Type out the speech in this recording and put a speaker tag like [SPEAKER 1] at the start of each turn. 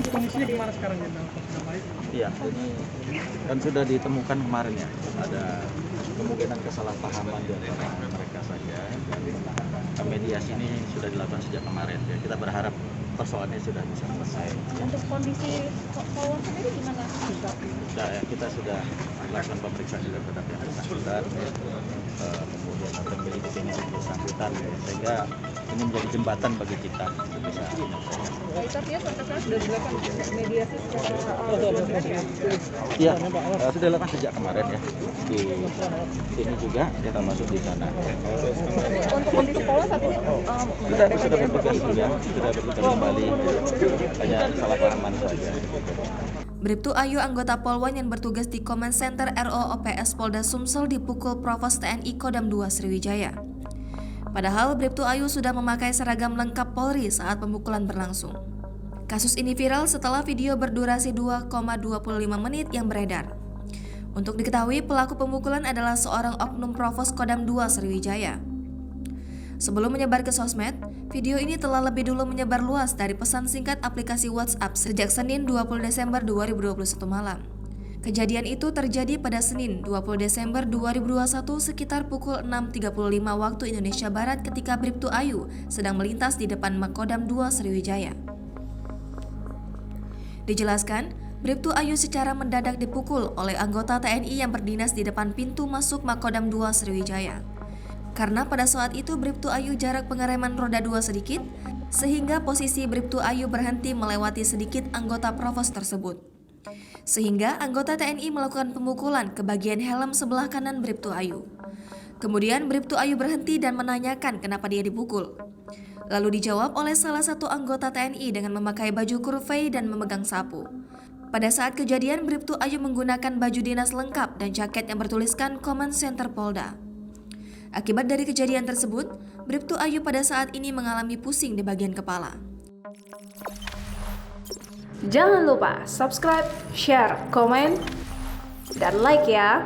[SPEAKER 1] Kondisinya gimana sekarang ya?
[SPEAKER 2] Iya, ini kan sudah ditemukan kemarin ya, ada kemungkinan kesalahpahaman di antara mereka saja, dan mediasi ini sudah dilakukan sejak kemarin. Ya, kita berharap persoalannya sudah bisa selesai.
[SPEAKER 3] Untuk kondisi Polwan sendiri gimana?
[SPEAKER 2] Sudah, ya, kita sudah melakukan pemeriksaan juga terhadap yang bersangkutan, kemudian pembeli ini bersangkutan, sehingga ini menjadi jembatan bagi kita untuk bisa menyelesaikan.
[SPEAKER 3] Baik, artinya sampai sekarang sudah dilakukan mediasi secara ya?
[SPEAKER 2] Iya, sudah dilakukan sejak kemarin ya. Di sini juga kita masuk di sana.
[SPEAKER 3] Untuk kondisi Polwan saat ini
[SPEAKER 2] Sudah bertugas juga, sudah bertugas kembali. Hanya salah pahaman saja.
[SPEAKER 4] Bribtu Ayu, anggota Polwan yang bertugas di Command Center RO-OPS Polda Sumsel dipukul Provos TNI Kodam II Sriwijaya. Padahal Bribtu Ayu sudah memakai seragam lengkap Polri saat pemukulan berlangsung. Kasus ini viral setelah video berdurasi 2,25 menit yang beredar. Untuk diketahui, pelaku pemukulan adalah seorang oknum Provos Kodam II Sriwijaya. Sebelum menyebar ke sosmed, video ini telah lebih dulu menyebar luas dari pesan singkat aplikasi WhatsApp sejak Senin 20 Desember 2021 malam. Kejadian itu terjadi pada Senin 20 Desember 2021 sekitar pukul 6.35 waktu Indonesia Barat ketika Bribtu Ayu sedang melintas di depan Makodam II Sriwijaya. Dijelaskan, Bribtu Ayu secara mendadak dipukul oleh anggota TNI yang berdinas di depan pintu masuk Makodam II Sriwijaya. Karena pada saat itu Bribtu Ayu jarak pengereman roda 2 sedikit, sehingga posisi Bribtu Ayu berhenti melewati sedikit anggota Provos tersebut. Sehingga anggota TNI melakukan pemukulan ke bagian helm sebelah kanan Bribtu Ayu. Kemudian Bribtu Ayu berhenti dan menanyakan kenapa dia dipukul. Lalu dijawab oleh salah satu anggota TNI dengan memakai baju kurvei dan memegang sapu. Pada saat kejadian, Bribtu Ayu menggunakan baju dinas lengkap dan jaket yang bertuliskan Command Center Polda. Akibat dari kejadian tersebut, Bribtu Ayu pada saat ini mengalami pusing di bagian kepala.
[SPEAKER 5] Jangan lupa subscribe, share, komen, dan like ya!